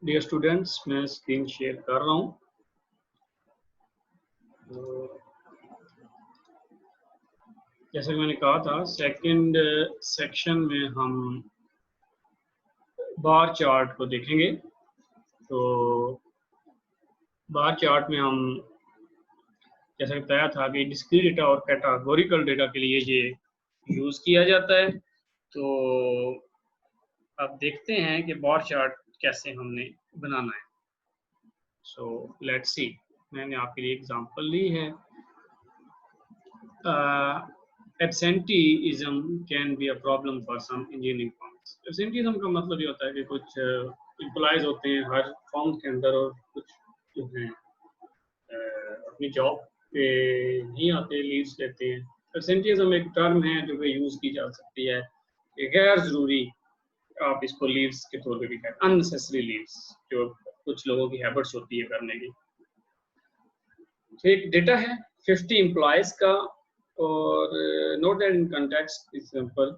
Dear students, मैं screen share कर रहा हूँ। तो जैसे कि मैंने कहा था, सेकंड सेक्शन में हम बार चार्ट को देखेंगे। तो बार चार्ट में हम जैसा कि बताया था कि डिस्क्रीट डेटा और कैटेगोरिकल डेटा के लिए ये यूज़ किया जाता है। तो अब देखते हैं कि बार चार्ट कैसे हमने बनाना है। So let's see. मैंने आपके लिए एग्जांपल ली है। Absenteeism can be a problem for some engineering firms. Absenteeism का मतलब ये होता है कि कुछ एम्प्लॉयज होते हैं हर फर्म के अंदर और कुछ जो हैं अपनी जॉब पे नहीं आते, लीव्स लेते हैं। एब्सेंटीइज्म एक टर्म है जो कि यूज़ की जा सकती है कि गैर ज़रूरी, आप इसको लीव्स के तौर पे भी कहते हैं, अननेसेसरी लीव्स जो कुछ लोगों की हैबिट्स होती है करने की। तो एक डेटा है 50 एम्प्लॉयज का, और note that in context example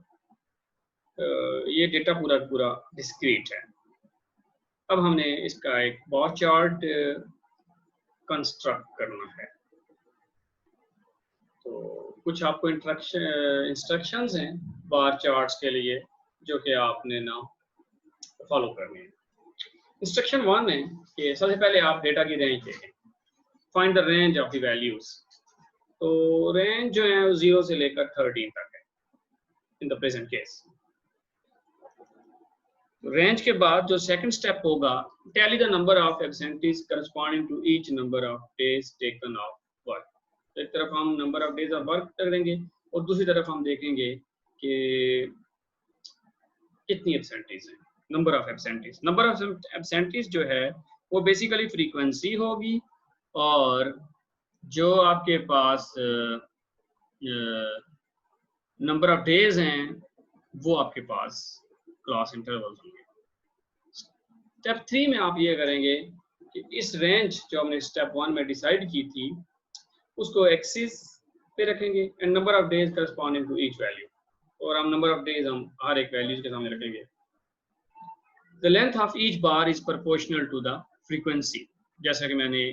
ये डेटा पूरा पूरा डिस्क्रीट है। अब हमने इसका एक बार चार्ट कंस्ट्रक्ट करना है। तो कुछ आपको इंस्ट्रक्शंस हैं बार चार्ट्स के लिए जो कि आपने ना फॉलो करनी है। इंस्ट्रक्शन 1 है कि सबसे पहले आप डेटा की रेंज देखें। Find the range of the values. तो रेंज जो है वो 0 से लेकर 13 तक है in the present case. Range के बाद जो सेकंड स्टेप होगा, tally the number of absentees corresponding to each number of days taken off work. तो एक तरफ हम number of days of work करेंगे और दूसरी तरफ हम देखेंगे कि कितनी एब्सेंटीज है, number of absentees. Number of absentees जो है वो बेसिकली फ्रीक्वेंसी होगी, और जो आपके पास नंबर ऑफ डेज हैं वो आपके पास क्लास इंटरवल्स होंगे। स्टेप 3 में आप ये करेंगे कि इस रेंज जो हमने स्टेप 1 में डिसाइड की थी उसको एक्सिस पे रखेंगे and number of days corresponding to each value, और हम नंबर ऑफ डेज हम हर एक वैल्यूज के सामने रखेंगे। The length of each bar is proportional to the frequency. जैसा कि मैंने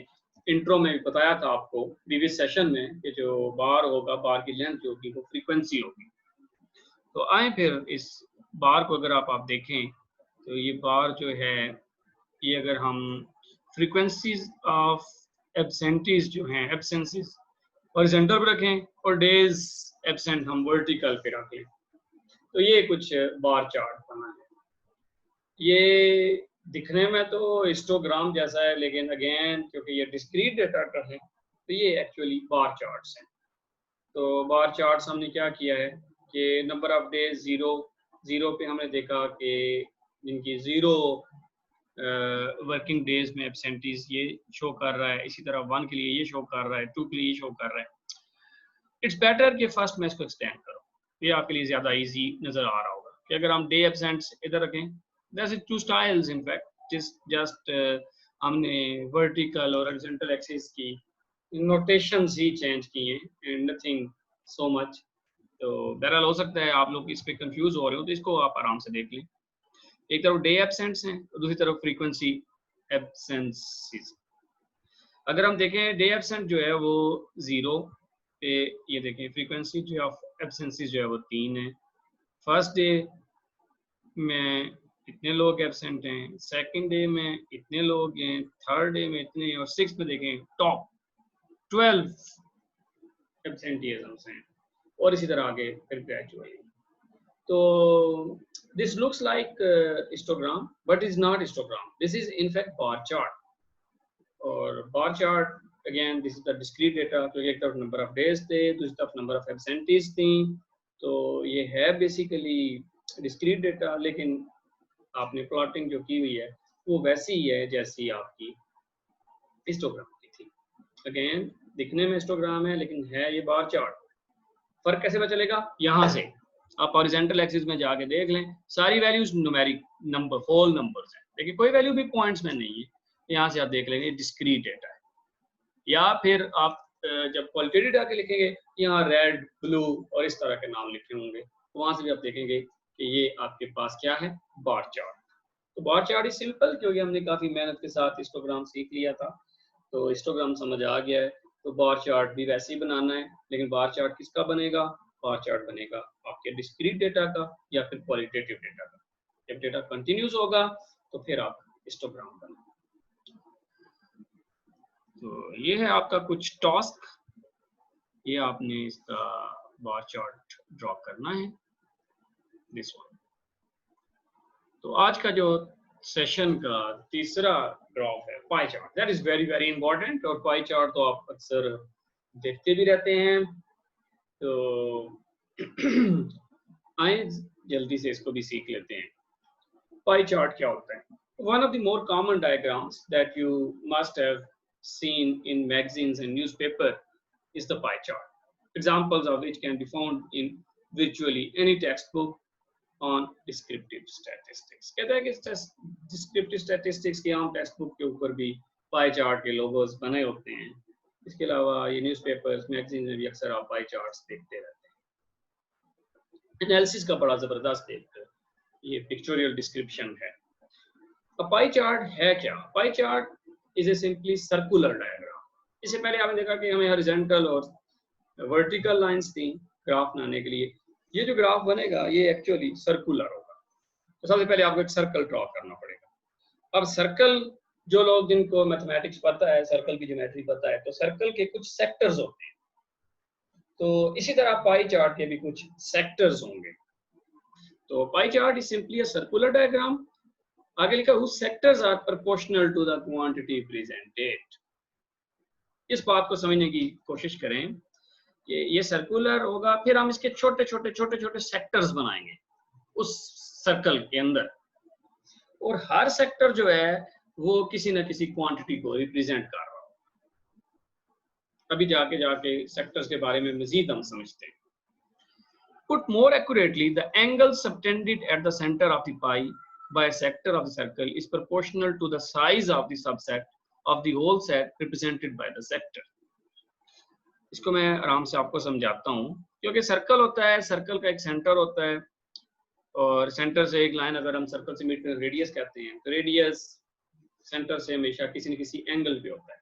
इंट्रो में भी बताया था आपको प्रीवियस सेशन में कि जो बार होगा, बार की लेंथ जो होगी वो फ्रीक्वेंसी होगी। तो आए फिर इस बार को अगर आप देखें तो ये बार जो है ये अगर हम फ्रीक्वेंसीज ऑफ एब्सेंटीज जो हैं, एब्सेंसीज हॉरिजॉन्टल पे रखें और डेज एब्सेंट हम वर्टिकल पे रख लें, तो ये कुछ बार चार्ट बना है। ये दिखने में तो हिस्टोग्राम जैसा है, लेकिन अगेन क्योंकि ये डिस्क्रीट डेटा का है तो ये एक्चुअली बार चार्ट्स हैं। तो बार चार्ट्स हमने क्या किया है कि नंबर ऑफ डेज 0 पे हमने देखा कि जिनकी 0 वर्किंग डेज में एब्सेंटीज ये शो कर रहा है, इसी तरह 1 के लिए ये शो कर रहा है, 2 के लिए ये शो कर रहा है। इट्स बेटर कि फर्स्ट मैं इसको एक्सटेंड करूँ, ये आपके लिए ज़्यादा इजी नज़र आ रहा होगा कि अगर हम डे एब्सेंट्स इधर रखें, that's it 2 styles in fact, just हमने वर्टिकल और हॉरिजॉन्टल एक्सिस की नोटेशंस ही चेंज किए एंड नथिंग सो मच। तो बहरहाल हो सकता है आप लोग इस पे कंफ्यूज हो रहे हो, तो इसको आप आराम से देख लें। एक तरफ डे एब्सेंट्स हैं और दूसरी तरफ फ्रीक्वेंसी एब्सेंसीज। अगर हम देखें डे एब्सेंट जो है वो 0 पे, ये देखें फ्रीक्वेंसी जो ऑफ एब्सेंसीज जो है वो 3 है। फर्स्ट डे में इतने लोग एब्सेंट हैं, सेकंड डे में इतने लोग हैं, थर्ड डे में इतने, और सिक्स में देखें टॉप 12 एब्सेंटीजम्स हैं, और इसी तरह आगे फिर ग्रेजुअली। तो this looks like histogram but is not histogram, this is in fact bar chart। और bar chart again this is the discrete data, तो एक तरफ नंबर ऑफ डेज थे, दूसरी तरफ नंबर ऑफ एब्सेंटीज थी। तो ये है बेसिकली डिस्क्रीट डेटा, लेकिन आपने प्लॉटिंग जो की हुई है वो वैसी ही है जैसी आपकी हिस्टोग्राम की थी। अगेन दिखने में हिस्टोग्राम है लेकिन है ये बार चार्ट। फर्क कैसे पता चलेगा? यहाँ से आप हॉरिजॉन्टल एक्सिस में जाके देख लें, सारी values numeric number whole numbers हैं, लेकिन कोई वैल्यू भी पॉइंट्स में नहीं है। यहाँ से आप देख लेंगे डिस्क्रीट डेटा है। या फिर आप जब क्वालिटेटिव डाटा लिखेंगे यहाँ रेड, ब्लू और इस तरह के नाम लिखे होंगे, तो वहां से भी आप देखेंगे कि ये आपके पास क्या है, बार चार्ट। तो बार चार्ट इज सिंपल, क्योंकि हमने काफी मेहनत के साथ हिस्टोग्राम सीख लिया था, तो हिस्टोग्राम समझ आ गया है। तो बार चार्ट भी वैसे ही बनाना है, लेकिन बार चार्ट किसका बनेगा? बार चार्ट बनेगा आपके डिस्क्रीट डेटा का या फिर क्वालिटेटिव डेटा का। जब डेटा कंटिन्यूस होगा तो फिर आप हिस्टोग्राम बनाए। तो ये है आपका कुछ टास्क, ये आपने इसका बार चार्ट ड्रॉ करना है, दिस वन। तो आज का जो सेशन का तीसरा ग्राफ है pie chart, that is very very important. और पाई चार्ट तो आप अक्सर देखते भी रहते हैं, तो आए जल्दी से इसको भी सीख लेते हैं। पाई चार्ट क्या होता है? One of the more common diagrams that you must have seen in magazines and newspaper is the pie chart. Examples of which can be found in virtually any textbook on descriptive statistics. कहता है कि descriptive statistics के आम text book के ऊपर भी pie chart के logos बने होते हैं। इसके अलावा ये न्यूज़पेपर्स, मैगजीन्स में भी अक्सर आप पाई चार्ट्स देखते रहते हैं। एनालिसिस का बड़ा जबरदस्त एक ये पिक्चोरियल डिस्क्रिप्शन है। पाई चार्ट है क्या? Pie chart is a simply circular diagram. इससे पहले आपने देखा कि हमें हॉरिजॉन्टल और वर्टिकल लाइंस थी ग्राफ बनाने के लिए। ये जो ग्राफ बनेगा ये एक्चुअली सर्कुलर होगा। तो सबसे पहले आपको एक सर्कल ड्रॉ करना पड़ेगा। अब सर्कल, जो लोग जिनको मैथमेटिक्स पता है, सर्कल की ज्योमेट्री पता है, तो सर्कल के कुछ सेक्टर्स होते हैं। तो इसी तरह पाई चार्ट के भी कुछ सेक्टर्स होंगे। तो pie chart is simply a circular diagram. आगे लिखा whose sectors are proportional to the quantity presented। इस बात को समझने की कोशिश करें कि ये सर्कुलर होगा, फिर हम इसके छोटे छोटे सेक्टर्स बनाएंगे उस सर्कल के अंदर, और हर सेक्टर जो है वो किसी न किसी क्वांटिटी को रिप्रेजेंट कर रहा हो। अभी जाके सेक्टर्स के बारे में मजीद हम समझते हैं। Put more accurately, the angle subtended at the center of the pie by a sector of the circle is proportional to the size of the subset of the whole set represented by the sector। इसको मैं आराम से आपको समझाता हूँ, क्योंकि circle होता है, सर्कल का एक सेंटर होता है, और सेंटर से एक लाइन अगर हम सर्कल से मीट करें, रेडियस कहते हैं, तो रेडियस सेंटर से हमेशा किसी न किसी एंगल पे होता है।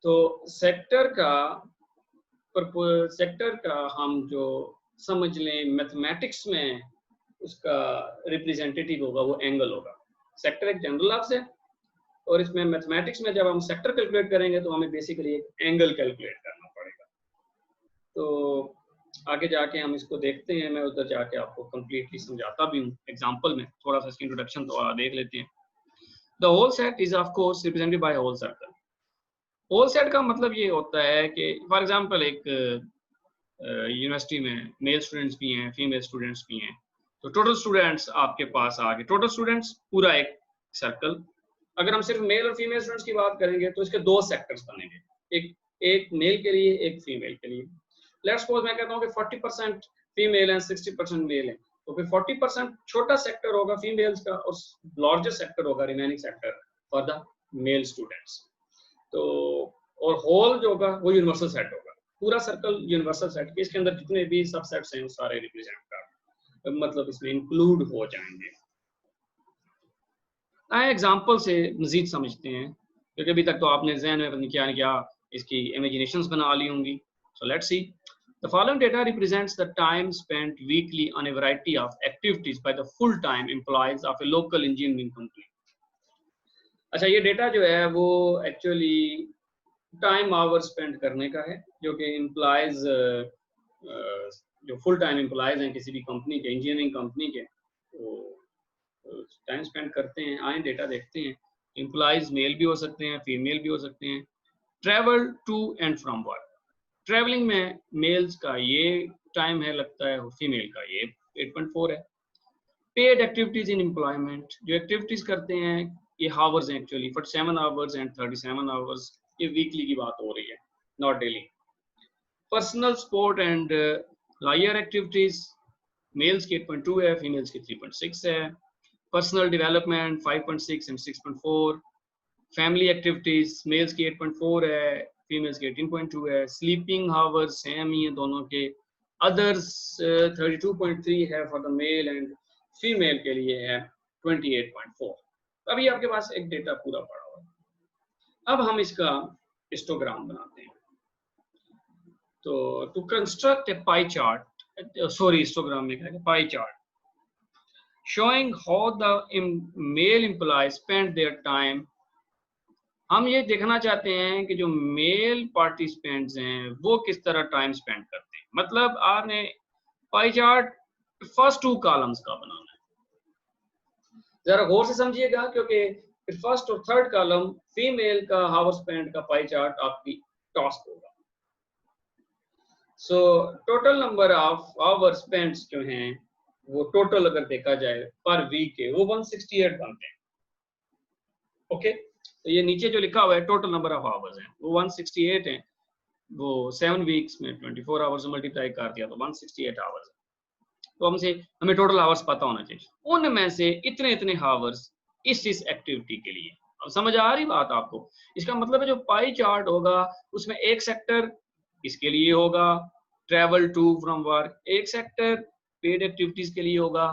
तो सेक्टर का हम जो समझ लें मैथमेटिक्स में उसका रिप्रेजेंटेटिव होगा वो एंगल होगा। सेक्टर एक जनरल लफ्ज़ है, और इसमें मैथमेटिक्स में जब हम सेक्टर कैलकुलेट करेंगे तो हमें बेसिकली एक एंगल कैलकुलेट करना पड़ेगा। तो आगे जाके हम इसको देखते हैं, मैं उधर जाके आपको कंप्लीटली समझाता भी हूँ एग्जांपल में। थोड़ा सा इसकी इंट्रोडक्शन तो देख लेते हैं। The whole set is of course represented by whole circle. Whole set का मतलब ये होता है कि फॉर एग्जांपल एक यूनिवर्सिटी में मेल स्टूडेंट्स भी हैं, फीमेल स्टूडेंट्स भी हैं, तो टोटल स्टूडेंट्स आपके पास आ गए, टोटल स्टूडेंट्स पूरा एक सर्कल। अगर हम सिर्फ मेल और फीमेल स्टूडेंट्स की बात करेंगे तो इसके दो सेक्टर्स बनेंगे, एक मेल के लिए, एक फीमेल के लिए। लेट्स सपोज मैं कहता हूँ कि 40% फीमेल हैं, 60% मेल हैं, तो फिर 40% छोटा सेक्टर होगा फीमेल्स का, और लार्जेस्ट सेक्टर होगा remaining sector for the male students. तो और होल जो होगा वो यूनिवर्सल सेट होगा, पूरा सर्कल यूनिवर्सल सेट के, इसके अंदर जितने भी सबसेट्स हैं वो सारे रिप्रेजेंट कर, मतलब इसमें इंक्लूड हो जाएंगे। आए एग्जांपल से मजीद समझते हैं, क्योंकि अभी तक तो आपने ज़हन में पता नहीं क्या इसकी इमेजिनेशंस बना ली होंगी। सो let's C, the following data represents the time spent weekly on A variety of activities by the full time employees of A local engineering company. अच्छा, ये डेटा जो है वो एक्चुअली टाइम आवर स्पेंड करने का है, जो कि एम्प्लॉयज जो फुल टाइम एम्प्लॉयज हैं किसी भी कंपनी के, इंजीनियरिंग कंपनी के, वो टाइम स्पेंड करते हैं। आए डेटा देखते हैं। एम्प्लॉयज मेल भी हो सकते हैं, फीमेल भी हो सकते हैं। Travel to and from work, travelling में मेल्स का ये टाइम है लगता है, फीमेल का ये 8.4 है। पेड एक्टिविटीज इन एम्प्लॉयमेंट, जो एक्टिविटीज करते हैं ये हावर्स हैं एक्चुअली, 47 आवर्स एंड 37 आवर्स, ये वीकली की बात हो रही है, not daily. Personal sport and लायर एक्टिविटीज, मेल्स की 8.2 है, फीमेल्स की 3.6 है। Personal development 5.6 and 6.4। Family activities, males की 8.4 है, फीमेल्स की 18.2 है। स्लीपिंग हावर्स सेम ही है दोनों के। अदर्स 32.3 है for the male and female के लिए है 28.4। अभी आपके पास एक डेटा पूरा पड़ा हुआ है। अब हम इसका हिस्टोग्राम बनाते हैं। तो to construct a pie chart, sorry histogram में क्या है, pie chart showing how the male employees spend their time। हम ये देखना चाहते हैं कि जो मेल पार्टिसिपेंट्स हैं वो किस तरह टाइम स्पेंड करते हैं। मतलब आपने पाई चार्ट फर्स्ट 2 कॉलम्स का बनाना है। जरा गौर से समझिएगा, क्योंकि फर्स्ट और थर्ड कॉलम फीमेल का हावर स्पेंड का पाई चार्ट आपकी टास्क होगा। So total number of hour spends जो हैं वो टोटल अगर देखा जाए पर वीक के वो 168 बनते हैं। ओके, तो ये नीचे जो लिखा हुआ है टोटल नंबर ऑफ आवर्स हैं वो 168 हैं। वो 7 वीक्स में 24 आवर्स मल्टीप्लाई कर दिया तो 168 आवर्स। तो हमें टोटल आवर्स पता होना चाहिए, उनमें से इतने इतने आवर्स इस एक्टिविटी के लिए। अब समझ आ रही बात आपको? इसका मतलब है जो पाई चार्ट होगा उसमें एक सेक्टर इसके लिए होगा, ट्रैवल टू फ्रॉम वर्क, एक सेक्टर पेड एक्टिविटीज के लिए होगा,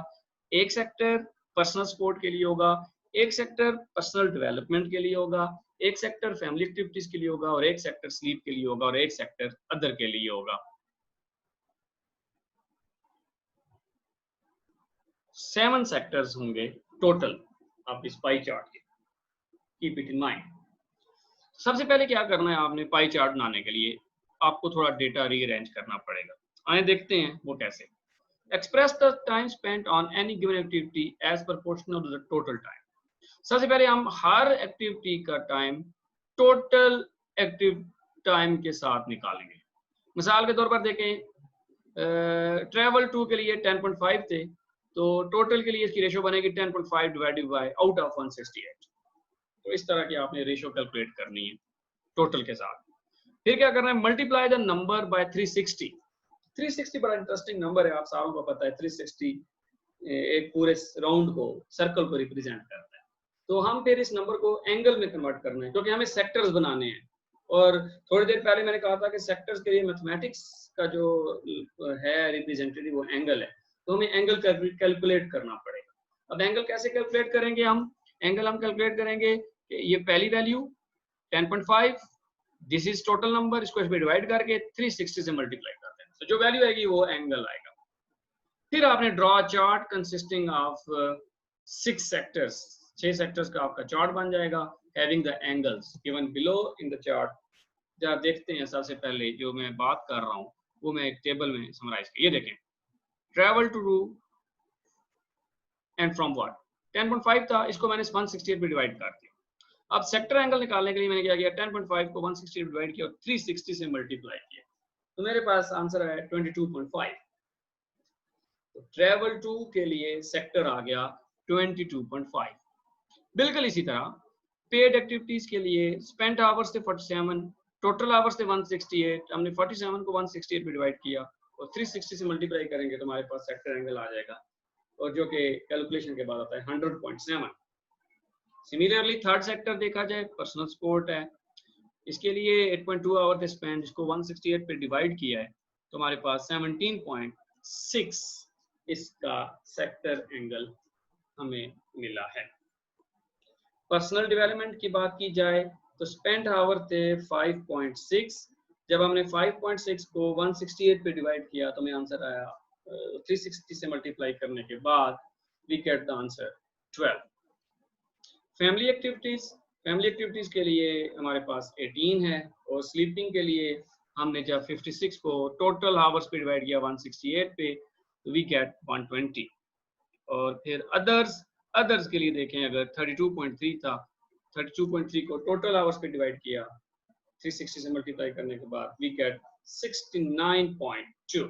एक सेक्टर पर्सनल सपोर्ट के लिए होगा, एक सेक्टर पर्सनल डेवलपमेंट के लिए होगा, एक सेक्टर फैमिली एक्टिविटीज के लिए होगा, और एक सेक्टर स्लीप के लिए होगा, और एक सेक्टर अदर के लिए होगा। 7 सेक्टर्स होंगे टोटल आप इस पाई चार्ट के। Keep it in mind. सबसे पहले क्या करना है आपने पाई चार्ट बनाने के लिए, आपको थोड़ा डेटा रीअरेंज करना पड़ेगा। आइए देखते हैं वो कैसे। Express the time spent on any given activity as proportional to the total time. सबसे पहले हम हर एक्टिविटी का टाइम टोटल एक्टिव टाइम के साथ निकालेंगे। मिसाल के तौर पर देखें, ट्रैवल टू के लिए 10.5 थे, तो टोटल के लिए इसकी रेशो बनेगी 10.5 डिवाइडेड बाय आउट ऑफ 168। तो इस तरह की आपने रेशो कैलकुलेट करनी है टोटल के साथ। फिर क्या करना है, मल्टीप्लाई द नंबर बाय 360। 360 बड़ा इंटरेस्टिंग नंबर है, आप सारों को पता है 360 एक पूरे राउंड को, सर्कल को रिप्रेजेंट करता है। तो हम फिर इस नंबर को एंगल में कन्वर्ट करना है, क्योंकि हमें सेक्टर्स बनाने हैं। और थोड़ी देर पहले मैंने कहा था कि सेक्टर्स के लिए मैथमेटिक्स का जो है रिप्रेजेंटेटिव वो एंगल है, तो हमें एंगल कैलकुलेट करना पड़ेगा। अब एंगल कैसे कैलकुलेट करेंगे हम? एंगल हम कैलकुलेट करेंगे कि ये पहली value 10.5, this is total number, इसको इसमें डिवाइड करके 360 से मल्टीप्लाई करते हैं, तो जो वैल्यू आएगी वो एंगल आएगा। फिर आपने draw chart consisting of 6 sectors, 6 sectors का आपका चार्ट बन जाएगा, having the angles given below in the chart. जरा देखते हैं, सबसे पहले जो मैं बात कर रहा हूँ वो मैं एक टेबल में समराइज किया। ये देखें, travel to and from work 10.5 था, इसको मैंने 168 में डिवाइड कर दिया। अब सेक्टर एंगल निकालने के लिए मैंने क्या किया, 10.5 को 168 डिवाइड किया और 360 से मल्टीप्लाई किया, तो मेरे पास आंसर है 22.5। तो ट्रैवल टू के लिए सेक्टर आ गया 22.5। बिल्कुल इसी तरह पेड एक्टिविटीज के लिए स्पेंट आवर्स थे 47, टोटल आवर्स थे 168, हमने 47 को 168 में डिवाइड किया और 360 से मल्टीप्लाई करेंगे तो हमारे पास सेक्टर एंगल आ जाएगा, और जो कि कैलकुलेशन के बाद आता है 100.7। सिमिलरली थर्ड सेक्टर देखा जाए, पर्सनल सपोर्ट है, इसके लिए 8.2 आवर थे स्पेंड, इसको 168 पे डिवाइड किया है तो हमारे पास 17.6 इसका सेक्टर एंगल हमें मिला है। पर्सनल डेवलपमेंट की बात की जाए तो स्पेंट आवर थे 5.6, जब हमने 5.6 को 168 पे डिवाइड किया तो हमें आंसर आया 360 से मल्टीप्लाई करने के बाद we get the answer 12। Family activities के लिए हमारे पास 18 है, और स्लीपिंग के लिए हमने जब 56 को टोटल आवर्स पे डिवाइड किया 168 पे तो वी गेट 120। और फिर अदर्स के लिए देखें, अगर 32.3 था, 32.3 को टोटल आवर्स पे डिवाइड किया 360 से मल्टीप्लाई करने के बाद वी गेट 69.2।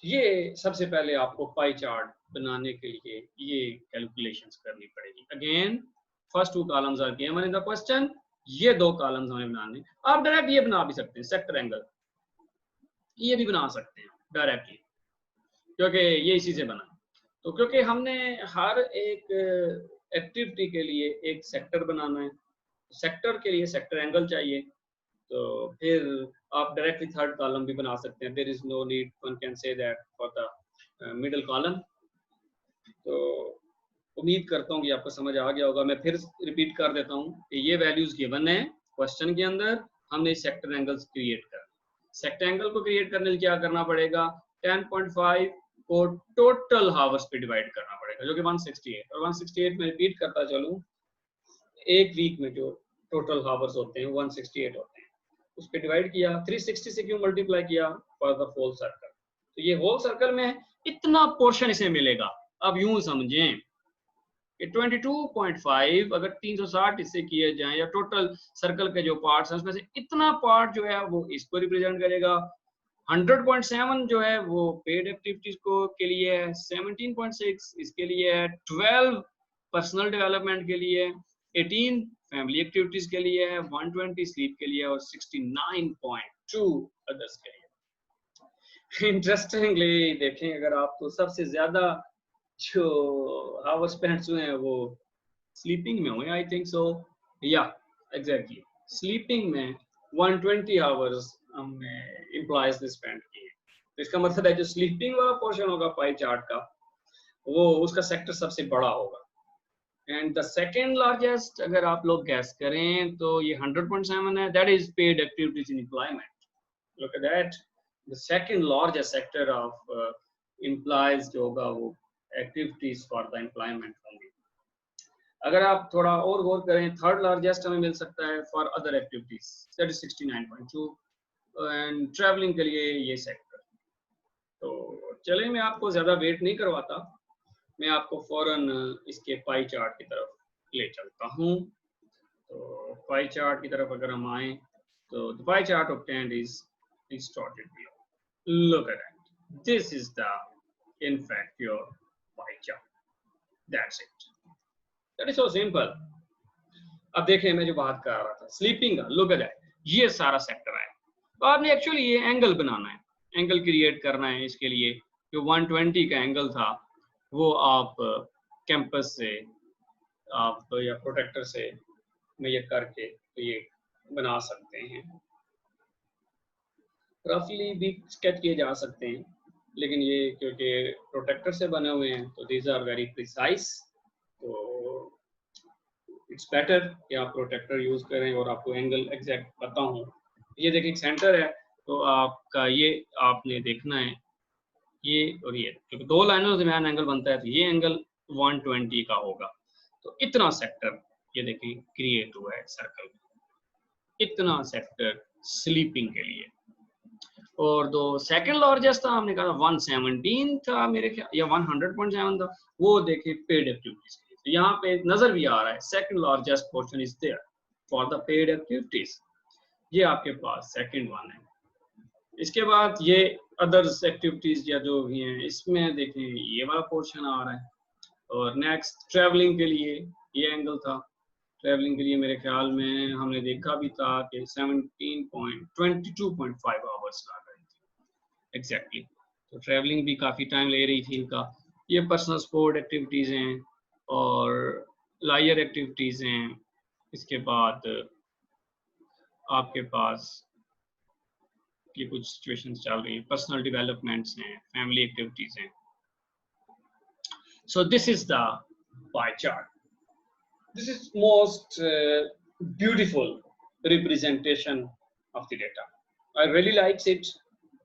ये सबसे पहले आपको पाई चार्ट बनाने के लिए ये कैलकुलेशंस करनी पड़ेगी। Again first 2 columns are given in the question, ये 2 कॉलम्स हमें बनाने। आप डायरेक्ट ये बना भी सकते हैं, सेक्टर एंगल ये भी बना सकते हैं डायरेक्टली, क्योंकि ये इसी से बना। तो क्योंकि हमने हर एक एक्टिविटी के लिए एक सेक्टर बनाना है, सेक्टर के लिए सेक्टर एंगल चाहिए, तो फिर आप डायरेक्टली थर्ड कॉलम भी बना सकते हैं। There is no need, one can say that for the middle column. तो उम्मीद करता हूँ कि आपको समझ आ गया होगा। मैं फिर रिपीट कर देता हूँ कि ये वैल्यूज गिवन है क्वेश्चन के अंदर, हमने सेक्टर एंगल्स क्रिएट कर। सेक्टर एंगल को क्रिएट करने के लिए क्या करना पड़ेगा, 10.5 को टोटल हावर्स पे डिवाइड करना पड़ेगा, जो कि 168, और 168 में रिपीट करता चलूँ, एक वीक में जो टोटल हावर्स होते हैं 168 होते हैं, उस पर डिवाइड किया, 360 से क्यों मल्टीप्लाई किया, फॉर द होल सर्कल। तो ये होल सर्कल में इतना पोर्शन इसे मिलेगा। अब यूं समझें कि 22.5 अगर 360 इससे किए जाएं, या टोटल सर्कल के जो पार्ट्स हैं उसमें से इतना पार्ट जो है वो इसको रिप्रेजेंट करेगा। 100.7 जो है वो पेड एक्टिविटीज को के लिए है, 17.6 इसके लिए है, 12 पर्सनल डेवलपमेंट के लिए, 18 फैमिली एक्टिविटीज के लिए है, 120 स्लीप के लिए, और 69.2 अदर्स के लिए। इंटरेस्टिंगली देखें अगर आप, तो सबसे ज्यादा जो हावर्स स्पेंट हुए हैं वो स्लीपिंग में हुए, आई थिंक सो, या एग्जैक्टली स्लीपिंग में 120 आवर्स हमने एम्प्लॉयज ने स्पेंड किए। तो इसका मतलब है जो स्लीपिंग वाला पोर्शन होगा पाई चार्ट का, वो उसका सेक्टर सबसे बड़ा होगा। एंड द सेकेंड लार्जेस्ट अगर आप लोग गैस करें तो ये 100.7 है, that is paid activities in employment. Look at that, the second largest sector of employees जो होगा वो एक्टिविटीज फॉर द एम्प्लॉयमेंट होंगी। अगर आप थोड़ा और गौर करें, थर्ड लार्जेस्ट हमें मिल सकता है for other activities, that is 69.2, and travelling के लिए ये सेक्टर। तो चलिए मैं आपको ज़्यादा वेट नहीं करवाता, मैं आपको फौरन इसके पाई चार्ट की तरफ ले चलता हूँ। तो पाई चार्ट की तरफ अगर हम आए तो the pie chart obtained is distorted below. Look at that. This is the, in fact, your pie chart. That's it. That is so simple. अब देखें मैं जो बात कर रहा था स्लीपिंग का, लुक एट दैट, ये सारा सेक्टर है। तो आपने एक्चुअली ये एंगल बनाना है, एंगल क्रिएट करना है। इसके लिए जो 120 का एंगल था वो आप कैंपस से आप या प्रोटेक्टर से मेजर करके तो ये बना सकते हैं, रफली भी स्केच किए जा सकते हैं, लेकिन ये क्योंकि प्रोटेक्टर से बने हुए हैं तो दीज आर वेरी प्रिसाइज, तो इट्स बेटर कि आप प्रोटेक्टर यूज करें और आपको एंगल एग्जैक्ट पता हो। ये देखिए सेंटर है, तो आपका ये आपने देखना है ये और ये, क्योंकि दो लाइनों के दरमियान एंगल बनता है, तो ये एंगल 120 का होगा। तो इतना सेक्टर ये देखिए क्रिएट हुआ है सर्कल में, इतना सेक्टर स्लीपिंग के लिए। और दो सेकंड लार्जेस्ट था हमने कहा 117 था मेरे ख्याल, या 100.7 था, वो देखिए पेड एक्टिविटीज। तो यहाँ पे नजर भी आ रहा है second largest portion is there for the paid activities, ये आपके पास सेकंड वन है। इसके बाद ये अदर्स एक्टिविटीज या जो भी हैं इसमें देखिए ये वाला पोर्शन आ रहा है। और नेक्स्ट ट्रैवलिंग के लिए ये एंगल था, ट्रैवलिंग के लिए मेरे ख्याल में हमने देखा भी था कि 22.5 आवर्स लग रहे थे एग्जैक्टली। तो ट्रैवलिंग भी काफ़ी टाइम ले रही थी इनका। ये पर्सनल स्पोर्ट एक्टिविटीज़ हैं और लायर एक्टिविटीज़ हैं। इसके बाद आपके पास ये कुछ सिचुएशंस चल रही हैं, पर्सनल डेवलपमेंट्स हैं, फैमिली एक्टिविटीज़ हैं। So this is the pie chart. This is most beautiful representation of the data. I really likes it.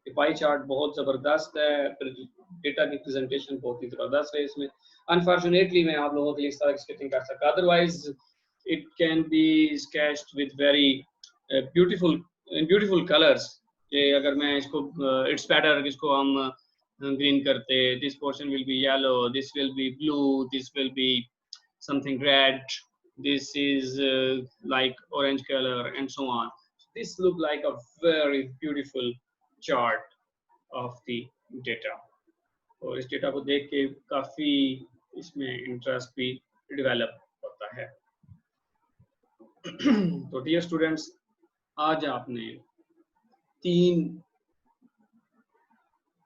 The pie chart बहुत ज़बरदस्त है, डेटा की प्रेजेंटेशन बहुत ही ज़बरदस्त है इसमें। Unfortunately मैं आप लोगों के लिए इस तरह स्केचिंग कर सकता, otherwise it can be sketched with very beautiful colors. कि अगर मैं इसको it's better इसको हम green करते, this portion will be yellow, this will be blue, this will be something red, this is like orange color, and so on. This look like a very beautiful chart of the data, और इस data को देख के काफी इसमें interest भी develop होता है। तो डियर स्टूडेंट्स, आज आपने 3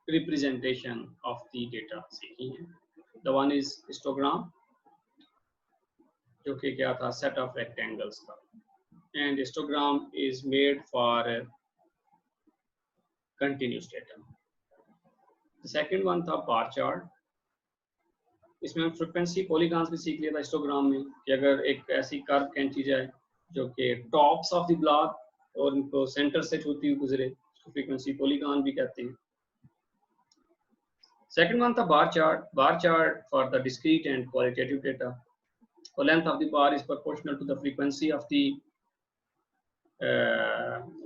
representation of the data सीखी है। The one is histogram, जो कि क्या था, set of rectangles था, and histogram is made for continuous data. The second one था bar chart, इसमें हम फ्रिक्वेंसी पॉलीगॉन्स भी सीख लिया था हिस्टोग्राम में कि अगर एक ऐसी कर्व खींची जाए जो कि टॉप्स ऑफ द ब्लॉक और उनको सेंटर से छूती हुई गुजरे, उसको फ्रीक्वेंसी पॉलीगॉन भी कहते हैं। सेकंड वन था bar chart for the discrete and qualitative data. The length of the bar is proportional to the frequency of the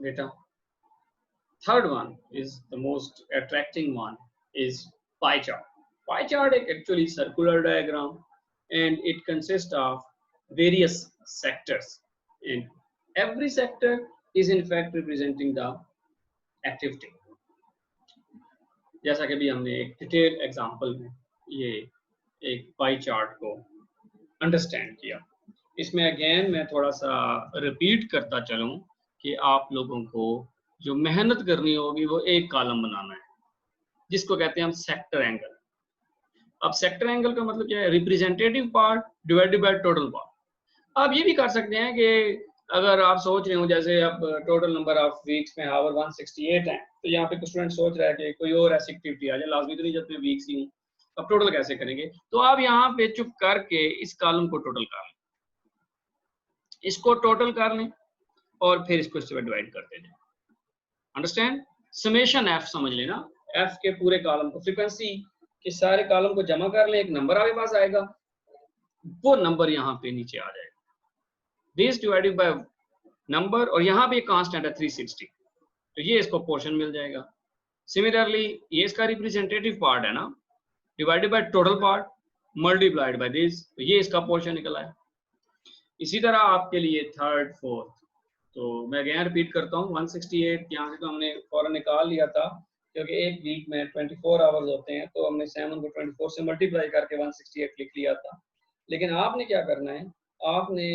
data. Third one is the most attracting one is pie chart. Pie chart is actually circular diagram and it consists of various sectors, and every sector is in fact representing the activity. जैसा कि अभी हमने एक detail example में ये एक pie chart को understand किया। इसमें अगेन मैं थोड़ा सा रिपीट करता चलूं कि आप लोगों को जो मेहनत करनी होगी वो एक कॉलम बनाना है जिसको कहते हैं हम सेक्टर एंगल। अब सेक्टर एंगल का मतलब क्या है? Representative part divided by total part. आप ये भी कर सकते हैं कि अगर आप सोच रहे हो जैसे अब टोटल नंबर ऑफ वीक्स में आवर 168 हैं, तो यहाँ पे कुछ स्टूडेंट सोच रहा है कि कोई और ऐसी एक्टिविटी आ जाए, लाजमी तो नहीं जब मैं वीक्स ही हूँ, अब टोटल कैसे करेंगे? तो आप यहाँ पे चुप करके इस कॉलम को टोटल कर लें, इसको टोटल कर लें और फिर इसको इससे डिवाइड करते जाए। अंडरस्टैंड? समेशन एफ समझ लेना, एफ के पूरे कॉलम को, फ्रीक्वेंसी के सारे कॉलम को जमा कर लें, एक नंबर आपके पास आएगा, वो नंबर यहाँ पे नीचे आ जाएगा, दिस डिवाइडेड बाय नंबर, और यहाँ पे कांस्टेंट है 360, तो ये इसको पोर्शन मिल जाएगा। सिमिलरली ये इसका रिप्रेजेंटेटिव पार्ट है ना, divided by total part multiplied by this, तो ये इसका पोर्शन निकला है। इसी तरह आपके लिए थर्ड फोर्थ, तो मैं अगेन रिपीट करता हूँ, 168 यहाँ से तो हमने फौरन निकाल लिया था क्योंकि एक वीक में 24 आवर्स होते हैं, तो हमने 7 को 24 से मल्टीप्लाई करके 168 लिख लिया था। लेकिन आपने क्या करना है, आपने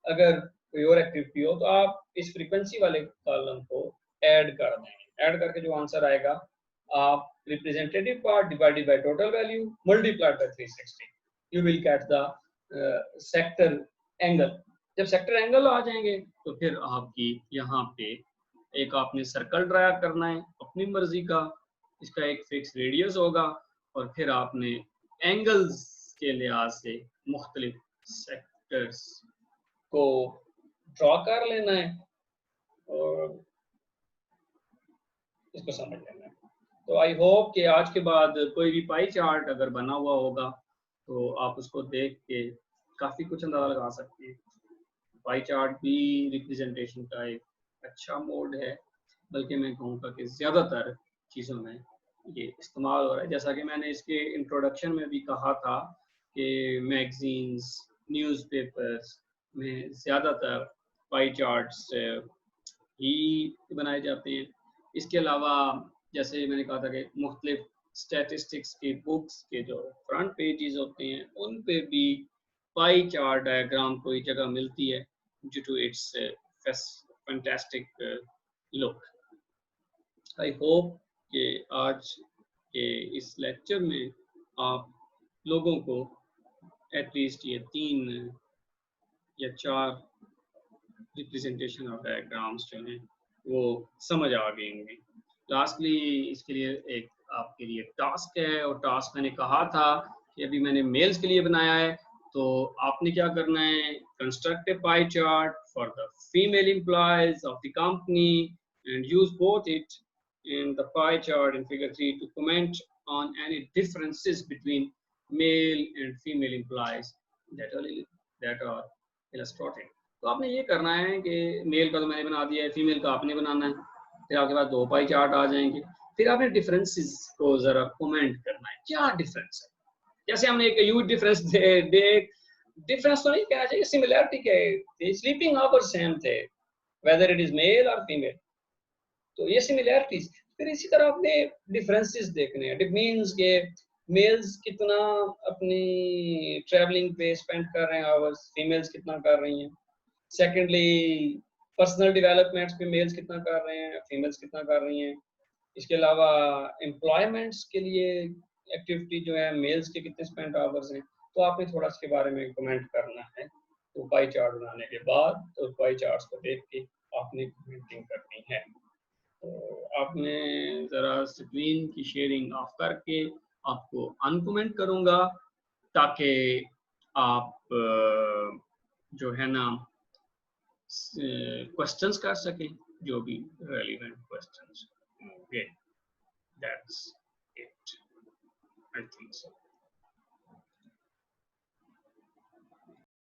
अगर कोई और एक्टिविटी हो तो आप इस फ्रीक्वेंसी वाले कॉलम को ऐड कर देंगे, ऐड करके जो आंसर आएगा आप representative part divided by total value multiplied by 360, you will get the sector angle. जब सेक्टर एंगल आ जाएंगे तो फिर आपकी यहाँ पे एक आपने सर्कल ड्रा करना है अपनी मर्जी का, इसका एक फिक्स रेडियस होगा, और फिर आपने एंगल्स के लिहाज से मुख्तलिफ सेक्टर्स को ड्रॉ कर लेना है और इसको समझ लेना है। तो आई होप कि आज के बाद कोई भी पाई चार्ट अगर बना हुआ होगा तो आप उसको देख के काफ़ी कुछ अंदाजा लगा सकते हैं। पाई चार्ट भी रिप्रेजेंटेशन का एक अच्छा मोड है, बल्कि मैं कहूँगा कि ज़्यादातर चीज़ों में ये इस्तेमाल हो रहा है। जैसा कि मैंने इसके इंट्रोडक्शन में भी कहा था कि मैगजीन्स, न्यूज़पेपर्स में ज़्यादातर पाई चार्ट्स ही बनाए जाते हैं। इसके अलावा जैसे मैंने कहा था कि मुख्तलिफ स्टैटिस्टिक्स की बुक्स के जो फ्रंट पेजेस होते हैं उन पे भी पाई चार्ट डायग्राम कोई जगह मिलती है due to its fantastic look. I hope कि आज के इस लेक्चर में आप लोगों को एटलीस्ट ये 3 या 4 रिप्रेजेंटेशन ऑफ डायग्राम्स जो हैं वो समझ आ गए होंगे। लास्टली इसके लिए एक आपके लिए टास्क है, और टास्क मैंने कहा था कि अभी मैंने मेल्स के लिए बनाया है, तो आपने क्या करना है, construct a pie chart for the female employees of the company and use both it in the pie chart in figure 3 to comment on any differences between male and female employees that are illustrated। तो आपने ये करना है कि mail का तो मैंने बना दिया है, फीमेल का आपने बनाना है, फिर आपके पास 2 पाई चार्ट आ जाएंगे, फिर आपने डिफरेंसेस को जरा कमेंट करना है, क्या डिफरेंस है। जैसे हमने एक ह्यूज डिफरेंस डिफरेंस तो नहीं कहना चाहिए, सिमिलरिटी के स्लीपिंग आवर्स सेम थे वेदर इट इज मेल और फीमेल, तो ये सिमिलैरिटीज। फिर इसी तरह आपने डिफरेंसेस देखने हैं, इट मींस के मेल्स कितना अपनी ट्रैवलिंग पे स्पेंड कर रहे हैं आवर्स, फीमेल्स कितना कर रही हैं। सेकेंडली पर्सनल डेवलपमेंट्स पे मेल्स कितना कर रहे हैं, फीमेल्स कितना कर रही हैं। इसके अलावा एम्प्लॉयमेंट्स के लिए एक्टिविटी जो है मेल्स के कितने स्पेंड आवर्स हैं, तो आपने थोड़ा इसके बारे में कमेंट करना है। तो पाई चार्ट बनाने के बाद तो पाई चार्ट्स को देख के आपने कमेंटिंग करनी है। तो आपने ज़रा स्क्रीन की शेयरिंग ऑफ करके आपको अनकमेंट करूँगा ताकि आप जो है ना क्वेश्चंस कर सकें, जो भी relevant questions. Okay, that's it, I think so.